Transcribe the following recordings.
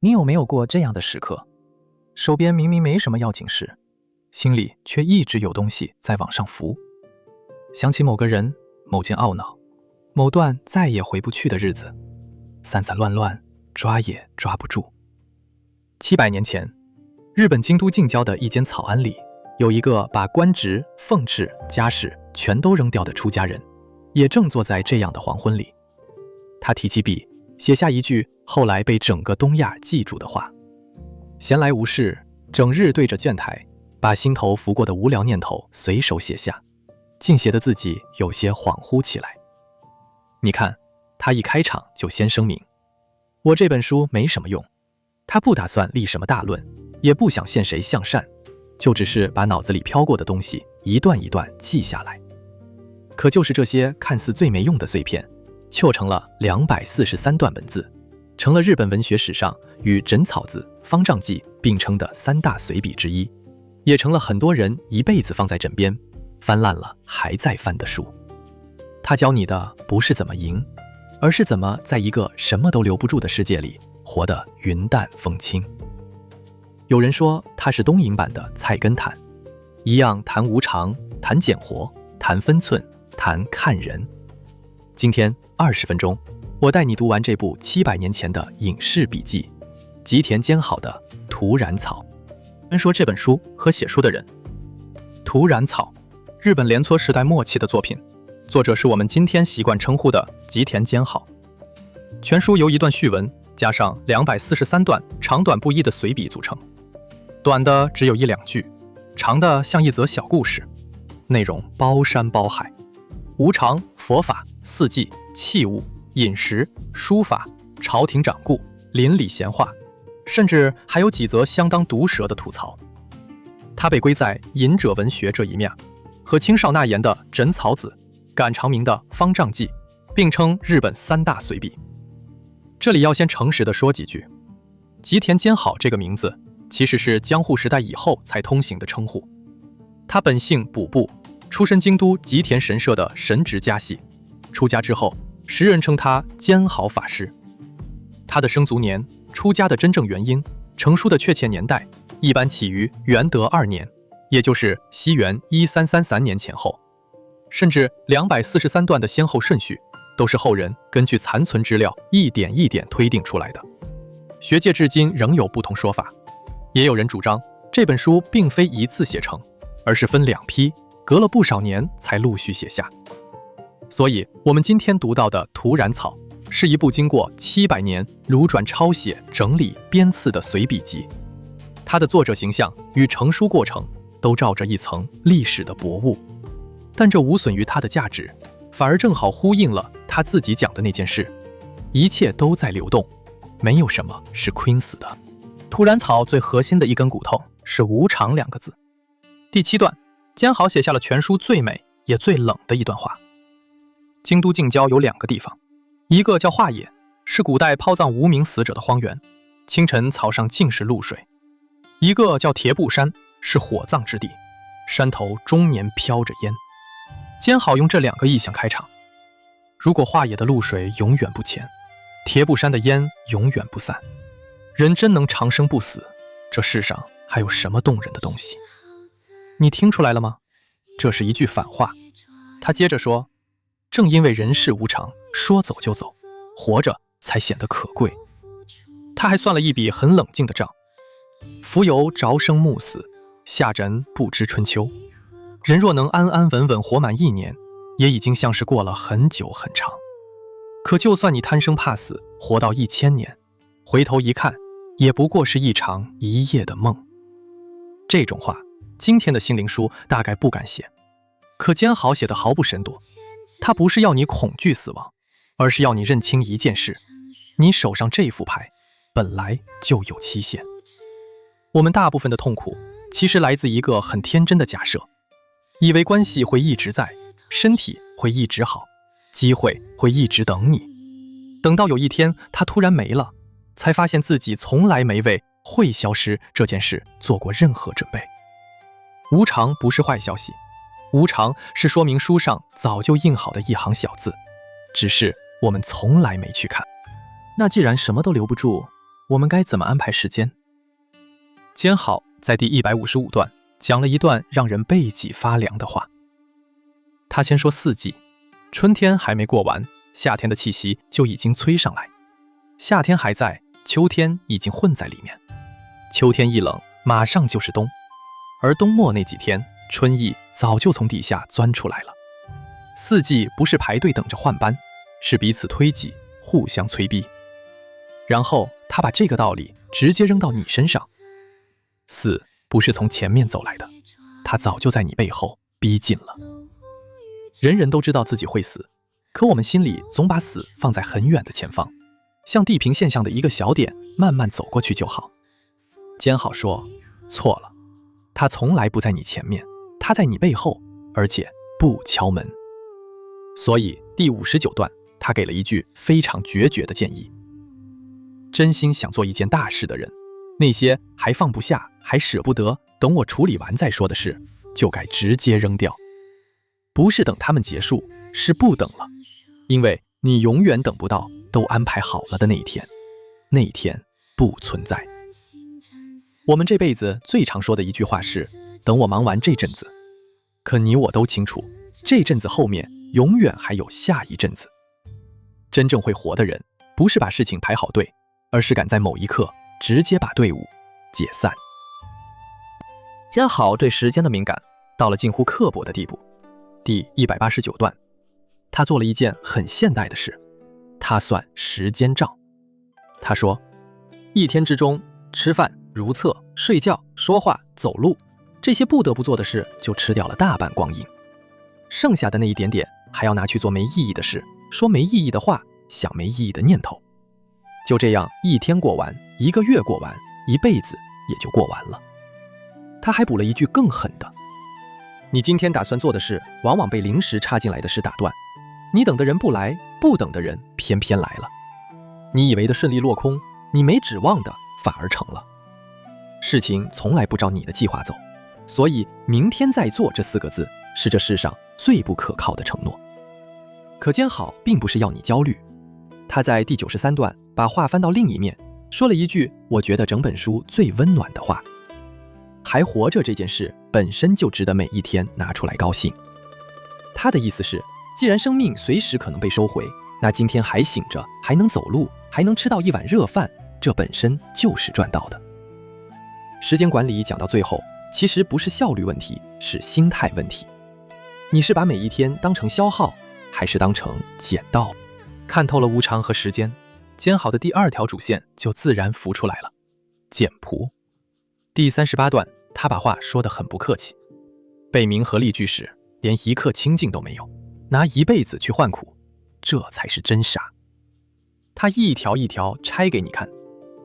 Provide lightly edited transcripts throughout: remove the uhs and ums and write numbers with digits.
你有没有过这样的时刻？手边明明没什么要紧事，心里却一直有东西在往上浮。想起某个人、某件懊恼、某段再也回不去的日子，散散乱乱，抓也抓不住。700年前，日本京都近郊的一间草庵里，有一个把官职、俸制、家世全都扔掉的出家人，也正坐在这样的黄昏里。他提起笔，写下一句后来被整个东亚记住的话：闲来无事，整日对着卷台，把心头浮过的无聊念头随手写下，竟写得自己有些恍惚起来。你看，他一开场就先声明，我这本书没什么用。他不打算立什么大论，也不想劝谁向善，就只是把脑子里飘过的东西一段一段记下来。可就是这些看似最没用的碎片，凑成了243段文字，成了日本文学史上与枕草子、方丈记并称的3大随笔之一，也成了很多人一辈子放在枕边，翻烂了还在翻的书。他教你的不是怎么赢，而是怎么在一个什么都留不住的世界里活得云淡风轻。有人说他是东瀛版的菜根谭，一样谈无常，谈简活，谈分寸，谈看人。今天20分钟，我带你读完这部700年前的影视笔记，吉田兼好的《土染草》。先说这本书和写书的人。《土染草》，日本镰仓时代末期的作品，作者是我们今天习惯称呼的吉田兼好。全书由一段序文加上243段长短不一的随笔组成，短的只有1-2句，长的像一则小故事，内容包山包海，无常、佛法、四季、器物、饮食、书法、朝廷掌故、邻里闲话，甚至还有几则相当毒舌的吐槽。它被归在隐者文学这一面，和清少纳言的枕草子、赶长明的方丈记并称日本3大随笔。这里要先诚实地说几句，吉田兼好这个名字其实是江户时代以后才通行的称呼。他本姓卜部，出身京都吉田神社的神职家系，出家之后，时人称他兼好法师。他的生卒年、出家的真正原因、成书的确切年代，一般起于元德2年，也就是西元1333年前后，甚至243段的先后顺序，都是后人根据残存资料一点一点推定出来的。学界至今仍有不同说法，也有人主张这本书并非一次写成，而是分2批，隔了不少年才陆续写下。所以我们今天读到的《土染草》是一部经过700年流转抄写、整理、编次的随笔集，它的作者形象与成书过程都罩着一层历史的薄雾，但这无损于它的价值，反而正好呼应了他自己讲的那件事：一切都在流动，没有什么是困死的。土染草最核心的一根骨头是无常2个字。第7段，兼好写下了全书最美也最冷的一段话。京都近郊有2个地方，一个叫化野，是古代抛葬无名死者的荒原，清晨草上尽是露水；一个叫铁布山，是火葬之地，山头终年飘着烟。兼好用这2个意象开场。如果化野的露水永远不减，铁布山的烟永远不散，人真能长生不死，这世上还有什么动人的东西？你听出来了吗？这是一句反话。他接着说，正因为人世无常，说走就走，活着才显得可贵。他还算了一笔很冷静的账：浮游朝生暮死，下枕不知春秋。人若能安安稳稳活满1年，也已经像是过了很久很长。可就算你贪生怕死，活到1000年，回头一看，也不过是一场一夜的梦。这种话，今天的心灵书大概不敢写，可兼好写得毫不闪躲。他不是要你恐惧死亡，而是要你认清一件事：你手上这副牌本来就有期限。我们大部分的痛苦其实来自一个很天真的假设，以为关系会一直在，身体会一直好，机会会一直等你。等到有一天它突然没了，才发现自己从来没为会消失这件事做过任何准备。无常不是坏消息，无常是说明书上早就印好的一行小字，只是我们从来没去看。那既然什么都留不住，我们该怎么安排时间？监好在第155段讲了一段让人背脊发凉的话。他先说四季，春天还没过完，夏天的气息就已经催上来，夏天还在，秋天已经混在里面，秋天一冷，马上就是冬，而冬末那几天，春意早就从底下钻出来了。四季不是排队等着换班，是彼此推挤，互相催逼。然后他把这个道理直接扔到你身上，死不是从前面走来的，他早就在你背后逼近了。人人都知道自己会死，可我们心里总把死放在很远的前方，像地平线上的一个小点，慢慢走过去就好。监好说，错了，他从来不在你前面，他在你背后，而且不敲门。所以第59段，他给了一句非常决绝的建议：真心想做一件大事的人，那些还放不下，还舍不得，等我处理完再说的事，就该直接扔掉。不是等他们结束，是不等了，因为你永远等不到都安排好了的那一天，那一天不存在。我们这辈子最常说的一句话是，等我忙完这阵子。可你我都清楚，这阵子后面永远还有下一阵子。真正会活的人，不是把事情排好队，而是敢在某一刻直接把队伍解散。监好对时间的敏感到了近乎刻薄的地步。第189段，他做了一件很现代的事，他算时间账。他说，一天之中，吃饭、如厕、睡觉、说话、走路，这些不得不做的事就吃掉了大半光阴，剩下的那一点点还要拿去做没意义的事，说没意义的话，想没意义的念头。就这样一天过完，一个月过完，一辈子也就过完了。他还补了一句更狠的，你今天打算做的事，往往被临时插进来的事打断，你等的人不来，不等的人偏偏来了，你以为的顺利落空，你没指望的反而成了。事情从来不照你的计划走，所以明天再做这4个字是这世上最不可靠的承诺。可监好并不是要你焦虑，他在第93段把话翻到另一面，说了一句我觉得整本书最温暖的话：还活着这件事本身就值得每一天拿出来高兴。他的意思是，既然生命随时可能被收回，那今天还醒着，还能走路，还能吃到一碗热饭，这本身就是赚到的。时间管理讲到最后，其实不是效率问题，是心态问题。你是把每一天当成消耗，还是当成捡到？看透了无常和时间，监好的第2条主线就自然浮出来了：简朴。第38段，他把话说得很不客气，被名和利俱时，连一刻清静都没有，拿一辈子去换苦，这才是真傻。他一条一条拆给你看，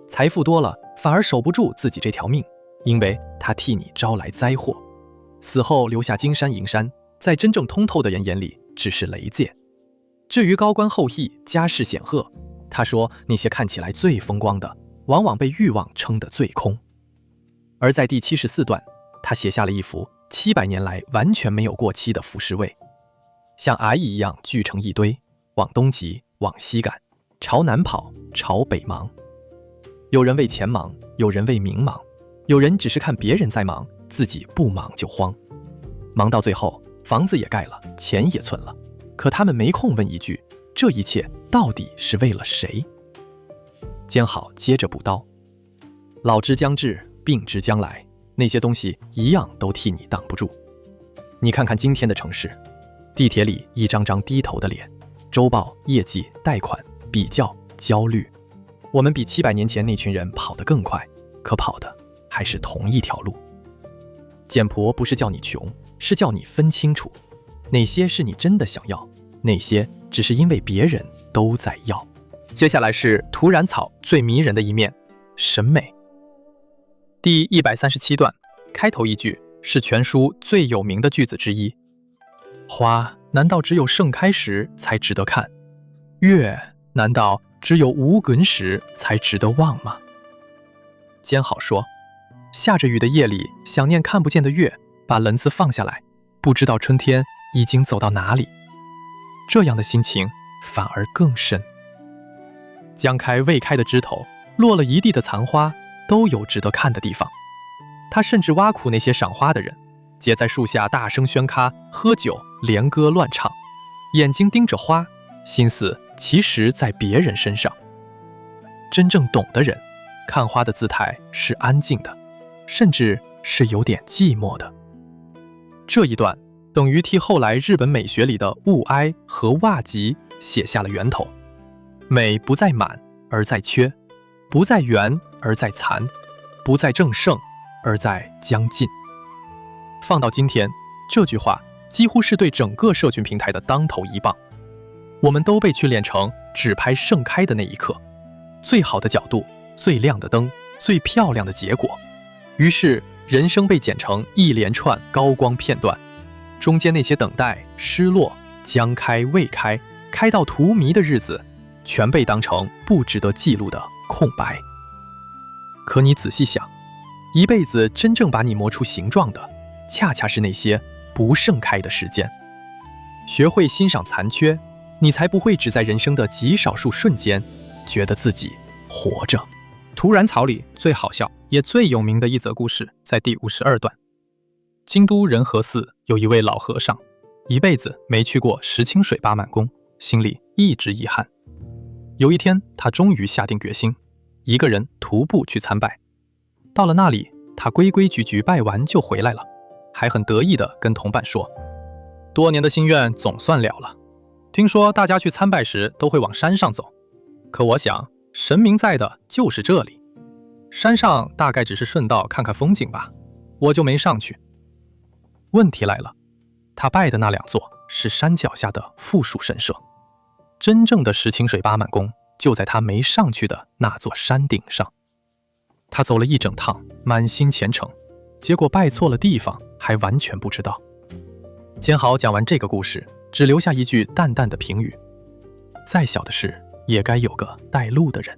财富多了反而守不住自己这条命，因为他替你招来灾祸，死后留下金山银山，在真正通透的人眼里只是雷界。至于高官厚益、家世显赫，他说那些看起来最风光的，往往被欲望撑得最空。而在第74段，他写下了一幅700年来完全没有过期的浮世绘，像蚂蚁一样聚成一堆，往东急，往西赶，朝南跑，朝北忙。有人为钱忙，有人为名忙，有人只是看别人在忙，自己不忙就慌。忙到最后，房子也盖了，钱也存了，可他们没空问一句，这一切到底是为了谁？监好接着补刀，老之将至，病之将来，那些东西一样都替你挡不住。你看看今天的城市，地铁里一张张低头的脸，周报、业绩、贷款、比较、焦虑。我们比700年前那群人跑得更快，可跑的还是同一条路。简朴不是叫你穷，是叫你分清楚，哪些是你真的想要，哪些只是因为别人都在要。接下来是土壤草最迷人的一面，审美。第137段，开头一句是全书最有名的句子之一：花难道只有盛开时才值得看？月难道只有无根时才值得望吗？监好说，下着雨的夜里，想念看不见的月，把轮子放下来，不知道春天已经走到哪里，这样的心情反而更深。将开未开的枝头，落了一地的残花都有值得看的地方。他甚至挖苦那些赏花的人，结在树下大声喧咖、喝酒、连歌乱唱，眼睛盯着花，心思其实在别人身上。真正懂的人，看花的姿态是安静的，甚至是有点寂寞的。这一段等于替后来日本美学里的物哀和袜吉写下了源头。美不在满而在缺，不在圆而在残，不在正盛而在将尽。放到今天，这句话几乎是对整个社群平台的当头一棒。我们都被训练成只拍盛开的那一刻，最好的角度、最亮的灯、最漂亮的结果。于是人生被剪成一连串高光片段，中间那些等待、失落、将开未开、开到荼蘼的日子，全被当成不值得记录的空白。可你仔细想，一辈子真正把你磨出形状的，恰恰是那些不盛开的时间。学会欣赏残缺，你才不会只在人生的极少数瞬间觉得自己活着。屠然草里最好笑也最有名的一则故事，在第52段。京都仁和寺有一位老和尚，一辈子没去过石清水八幡宫，心里一直遗憾。有一天，他终于下定决心，一个人徒步去参拜。到了那里，他规规矩矩拜完就回来了，还很得意地跟同伴说：多年的心愿总算了了。听说大家去参拜时都会往山上走，可我想神明在的就是这里，山上大概只是顺道看看风景吧，我就没上去。问题来了，他拜的那两座是山脚下的附属神社，真正的石清水八幡宫就在他没上去的那座山顶上。他走了一整趟，满心虔诚，结果拜错了地方，还完全不知道。坚豪讲完这个故事，只留下一句淡淡的评语：再小的事也该有个带路的人。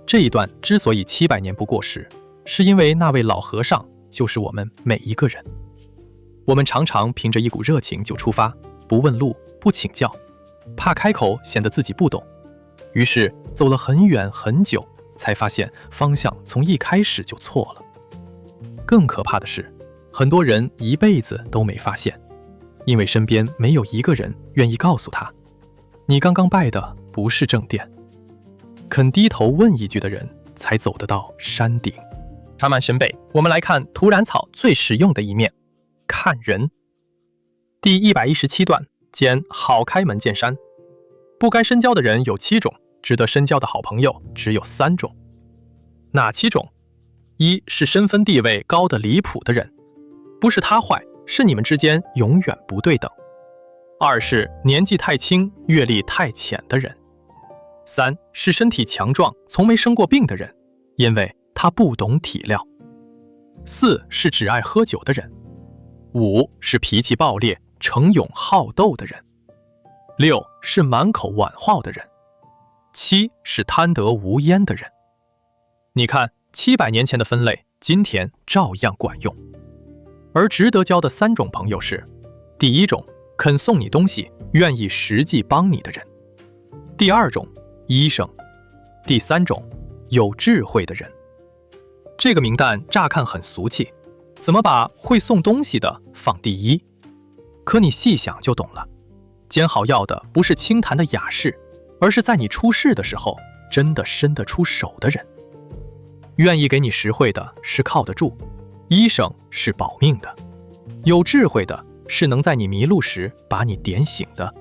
这一段之所以700年不过时，是因为那位老和尚就是我们每一个人。我们常常凭着一股热情就出发，不问路，不请教，怕开口显得自己不懂，于是走了很远很久，才发现方向从一开始就错了。更可怕的是，很多人一辈子都没发现，因为身边没有一个人愿意告诉他，你刚刚拜的不是正殿。肯低头问一句的人，才走得到山顶。插满身背，我们来看屠然草最实用的一面，看人。第117段兼好开门见山。不该深交的人有7种，值得深交的好朋友只有3种。哪7种？一是身份地位高得离谱的人，不是他坏，是你们之间永远不对等。2是年纪太轻、阅历太浅的人。3是身体强壮、从没生过病的人，因为他不懂体谅。4是只爱喝酒的人。5是脾气暴烈、逞勇好斗的人。6是满口碗话的人。7是贪得无厌的人。你看，700年前的分类，今天照样管用。而值得交的3种朋友是：第一种，肯送你东西、愿意实际帮你的人；第2种，医生；第3种，有智慧的人。这个名单乍看很俗气，怎么把会送东西的放第一？可你细想就懂了。坚豪要的不是轻谈的雅士，而是在你出事的时候真的伸得出手的人。愿意给你实惠的是靠得住，医生是保命的，有智慧的是能在你迷路时把你点醒的。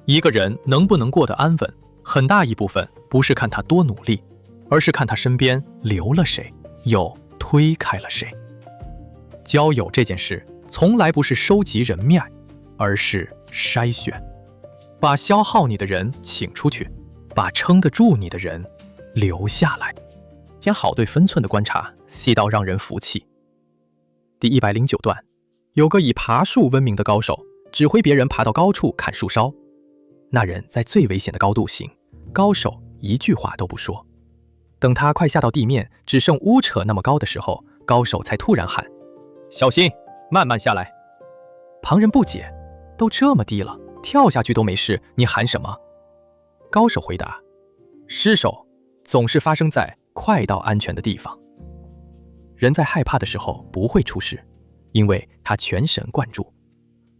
一个人能不能过得安稳，很大一部分不是看他多努力，而是看他身边留了谁，又推开了谁。交友这件事从来不是收集人脉，而是筛选，把消耗你的人请出去，把撑得住你的人留下来。坚豪对分寸的观察细到让人服气。第109段，有个以爬树闻名的高手，指挥别人爬到高处砍树梢。那人在最危险的高度行，高手一句话都不说。等他快下到地面，只剩屋扯那么高的时候，高手才突然喊：小心，慢慢下来。旁人不解，都这么低了，跳下去都没事，你喊什么？高手回答：失手，总是发生在快到安全的地方。人在害怕的时候不会出事，因为他全神贯注。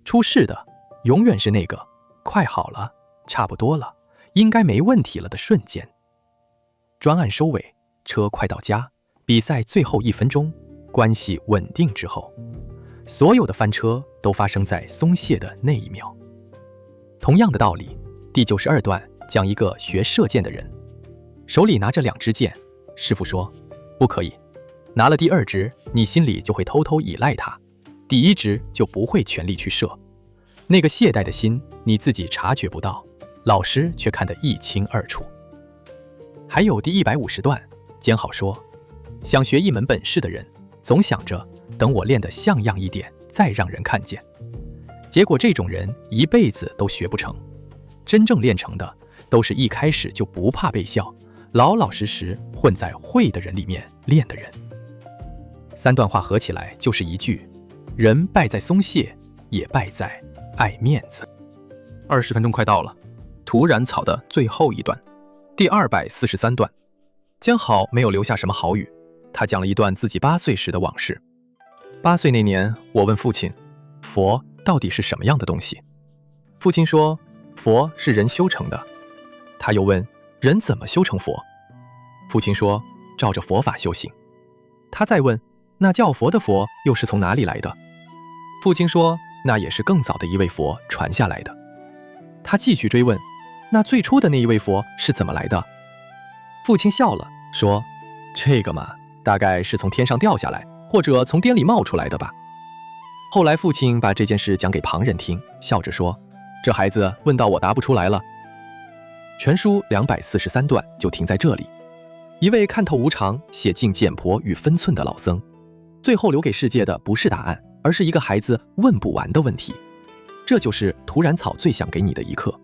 出事的永远是那个快好了，差不多了，应该没问题了的瞬间。专案收尾，车快到家，比赛最后1分钟，关系稳定之后，所有的翻车都发生在松懈的那一秒。同样的道理，第92段讲一个学射箭的人，手里拿着2支箭，师傅说不可以，拿了第2支，你心里就会偷偷依赖它，第1支就不会全力去射。那个懈怠的心，你自己察觉不到，老师却看得一清二楚。还有第150段，监好说，想学一门本事的人，总想着等我练得像样一点，再让人看见。结果这种人一辈子都学不成，真正练成的，都是一开始就不怕被笑，老老实实混在会的人里面练的人。3段话合起来就是一句：人败在松懈，也败在爱面子。20分钟快到了，土染草的最后一段，第243段，监好没有留下什么好语，他讲了一段自己8岁时的往事。8岁那年，我问父亲，佛到底是什么样的东西？父亲说，佛是人修成的。他又问，人怎么修成佛？父亲说，照着佛法修行。他再问，那叫佛的佛又是从哪里来的？父亲说，那也是更早的一位佛传下来的。他继续追问，那最初的那一位佛是怎么来的？父亲笑了，说，这个嘛，大概是从天上掉下来，或者从颠里冒出来的吧。后来父亲把这件事讲给旁人听，笑着说，这孩子问到我答不出来了。全书243段就停在这里。一位看透无常、写尽简朴与分寸的老僧，最后留给世界的不是答案，而是一个孩子问不完的问题。这就是土染草最想给你的一课。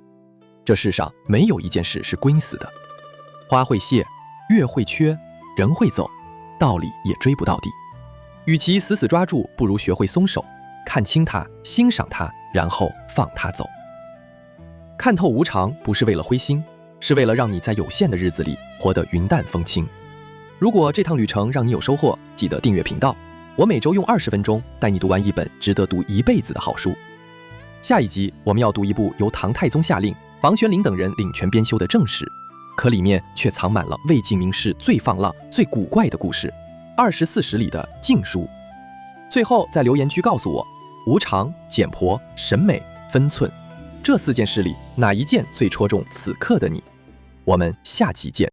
这世上没有一件事是归死的，花会谢，月会缺，人会走，道理也追不到底。与其死死抓住，不如学会松手，看清它，欣赏它，然后放它走。看透无常不是为了灰心，是为了让你在有限的日子里活得云淡风轻。如果这趟旅程让你有收获，记得订阅频道，我每周用20分钟带你读完一本值得读一辈子的好书。下一集我们要读一部由唐太宗下令，房玄龄等人领权编修的正史，可里面却藏满了魏晋名士最放浪、最古怪的故事，24史里的禁书。最后在留言区告诉我，无常、简朴、审美、分寸，这4件事里哪一件最戳中此刻的你？我们下集见。